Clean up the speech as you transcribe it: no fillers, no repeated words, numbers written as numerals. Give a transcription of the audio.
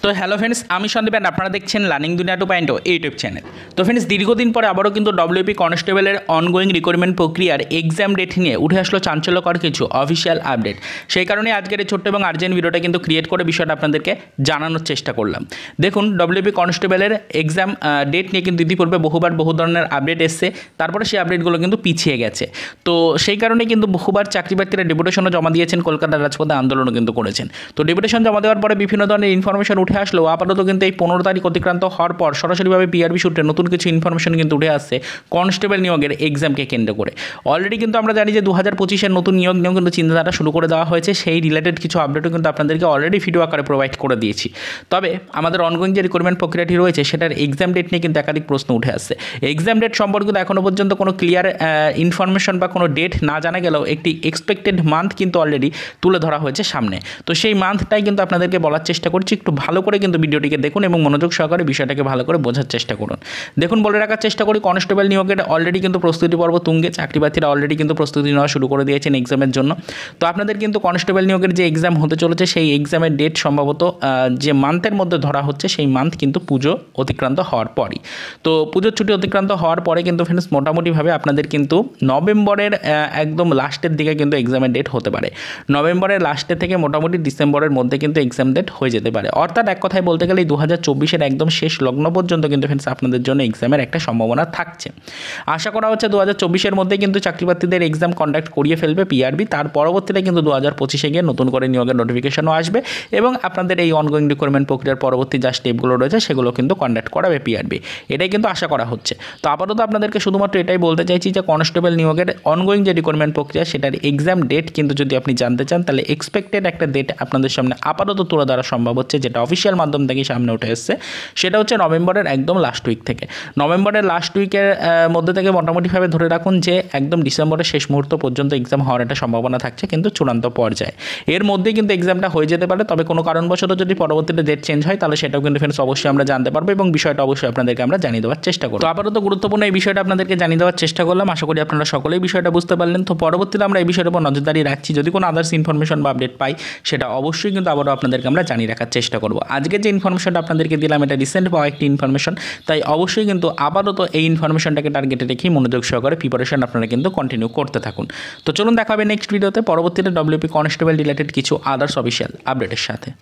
তো hello friends, আমি Sandeep and আপনারা দেখছেন লার্নিং দুনিয়া 2.0 ইউটিউব চ্যানেল। তো ফ্রেন্ডস, দীর্ঘদিন পরে আবারও কিন্তু ডব্লিউপি কনস্টেবলের অনগোয়িং রিক্রুটমেন্ট প্রক্রিয়ার এক্সাম ডেট নিয়ে উঠে আসলো চাঞ্চল্যকর কিছু অফিসিয়াল আপডেট। সেই কারণে আজকের এই ছোট্ট এবং আর্জেন্ট ভিডিওটা কিন্তু ক্রিয়েট করে বিষয়টা আপনাদেরকে জানানোর চেষ্টা করলাম। দেখুন, ডব্লিউপি কনস্টেবলের এক্সাম ডেট নিয়ে কিন্তু ইতিপূর্বে বহু ধরনের আপডেট এসছে, তারপরে সেই আপডেটগুলো কিন্তু পিছিয়ে গেছে। তো সেই কারণে কিন্তু বহুবার চাকরি প্রার্থীরা ডেপুটেশনও জমা দিয়েছেন, কলকাতার রাজপথে আন্দোলনও কিন্তু করেছেন। তো ডেপুটেশন জমা দেওয়ার পরে বিভিন্ন ধরনের ইনফরমেশন উঠে আসলেও আপাতত কিন্তু এই 15 তারিখ অতিক্রান্ত হওয়ার পর সরাসরিভাবে পিআরবি সূত্রে নতুন কিছু ইনফরমেশন কিন্তু উঠে আসছে কনস্টেবল নিয়োগের এক্সামকে কেন্দ্র করে। অলরেডি কিন্তু আমরা জানি যে 2025-এর নতুন নিয়োগ নিয়েও কিন্তু চিন্তাধারা শুরু করে দেওয়া হয়েছে। সেই রিলেটেড কিছু আপডেটও কিন্তু আপনাদেরকে অলরেডি ভিডিও আকারে প্রোভাইড করে দিয়েছি। তবে আমাদের অনগোয়িং যে রিক্রুটমেন্ট প্রক্রিয়াটি রয়েছে সেটার এক্সাম ডেট নিয়ে কিন্তু একাধিক প্রশ্ন উঠে আসছে। এক্সাম ডেট সম্পর্কে এখনও পর্যন্ত কোনো ক্লিয়ার ইনফরমেশন বা কোনো ডেট না জানা গেলেও একটি এক্সপেক্টেড মান্থ কিন্তু অলরেডি তুলে ধরা হয়েছে সামনে। তো সেই মান্থটাই কিন্তু আপনাদেরকে বলার চেষ্টা করছি। একটু ভালো করে কিন্তু ভিডিওটিকে দেখুন এবং মনোযোগ সহকারে বিষয়টাকে ভালো করে বোঝার চেষ্টা করুন। দেখুন, বলে রাখার চেষ্টা করি, কনস্টেবল নিয়োগের অলরেডি কিন্তু প্রস্তুতি পর্ব তুঙ্গে। চাকরি প্রার্থীরা অলরেডি কিন্তু প্রস্তুতি নেওয়া শুরু করে দিয়েছেন এক্সামের জন্য। তো আপনাদের কিন্তু কনস্টেবল নিয়োগের যে এক্সাম হতে চলেছে সেই এক্সামের ডেট সম্ভবত যে মান্থের মধ্যে ধরা হচ্ছে সেই মান্থ কিন্তু পুজো অতিক্রান্ত হওয়ার পরই। তো পুজোর ছুটি অতিক্রান্ত হওয়ার পরে কিন্তু ফ্রেন্ডস মোটামুটিভাবে আপনাদের কিন্তু নভেম্বরের একদম লাস্টের দিকে কিন্তু এক্সামের ডেট হতে পারে। নভেম্বরের লাস্টের থেকে মোটামুটি ডিসেম্বরের মধ্যে কিন্তু এক্সাম ডেট হয়ে যেতে পারে। অর্থাৎ এক কথায় বলতে গেলে 2024-এর একদম শেষ লগ্ন পর্যন্ত কিন্তু ফ্রেন্ডস আপনাদের জন্য এক্সামের একটা সম্ভাবনা থাকছে। আশা করা হচ্ছে 2024-এর মধ্যে কিন্তু চাকরি প্রার্থীদের এক্সাম কন্ডাক্ট করিয়ে ফেলবে পিআরবি। তার পরবর্তীতে কিন্তু 2025-এ গিয়ে নতুন করে নিয়োগের নোটিফিকেশনও আসবে এবং আপনাদের এই অনগোয়িং রিক্রুটমেন্ট প্রক্রিয়ার পরবর্তী যা স্টেপগুলো রয়েছে সেগুলো কিন্তু কন্ডাক্ট করাবে পিআরবি। এটাই কিন্তু আশা করা হচ্ছে। তো আপাতত আপনাদেরকে শুধুমাত্র এটাই বলতে চাইছি যে কনস্টেবল নিয়োগের অনগোয়িং যে রিক্রুটমেন্ট প্রক্রিয়া সেটার এক্সাম ডেট কিন্তু যদি আপনি জানতে চান তাহলে এক্সপেক্টেড একটা ডেট আপনাদের সামনে আপাতত তুলে ধরা সম্ভব হচ্ছে, যেটা অফিসিয়াল মাধ্যম থেকে সামনে উঠে এসছে। সেটা হচ্ছে নভেম্বরের একদম লাস্ট উইক থেকে। নভেম্বরের লাস্ট উইকের মধ্যে থেকে মোটামুটিভাবে ধরে রাখুন যে একদম ডিসেম্বরের শেষ মুহূর্ত পর্যন্ত এক্সাম হওয়ার একটা সম্ভাবনা থাকছে, কিন্তু চূড়ান্ত পর্যায়ে। এর মধ্যেই কিন্তু এক্সামটা হয়ে যেতে পারে। তবে কোনো কারণবশত যদি পরবর্তীতে ডেট চেঞ্জ হয় তাহলে সেটাও কিন্তু ফ্রেন্ডস অবশ্যই আমরা জানতে পারবো এবং বিষয়টা অবশ্যই আপনাদেরকে আমরা জানিয়ে দেওয়ার চেষ্টা করব। তো আপাতত গুরুত্বপূর্ণ এই বিষয়টা আপনাদেরকে জানিয়ে দেওয়ার চেষ্টা করলাম। আশা করি আপনারা সকলেই বিষয়টা বুঝতে পারলেন। তো পরবর্তীতে আমরা এই বিষয়ের উপর নজরদারি রাখছি। যদি কোনো আদার্স ইনফরমেশন বা আপডেট পাই সেটা অবশ্যই কিন্তু আবারও আপনাদেরকে আমরা জানিয়ে রাখার চেষ্টা করব। আজকে যে ইনফরমেশনটা আপনাদেরকে দিলাম এটা রিসেন্ট পাওয়া একটি ইনফরমেশন, তাই অবশ্যই কিন্তু আপাতত এই ইনফরমেশনটাকে টার্গেটে রেখেই মনোযোগ সহকারে প্রিপারেশন আপনারা কিন্তু কন্টিনিউ করতে থাকুন। তো চলুন দেখা হবে নেক্সট ভিডিওতে পরবর্তীতে ডব্লিউপি কনস্টেবল রিলেটেড কিছু আদার্স অফিসিয়াল আপডেটের সাথে।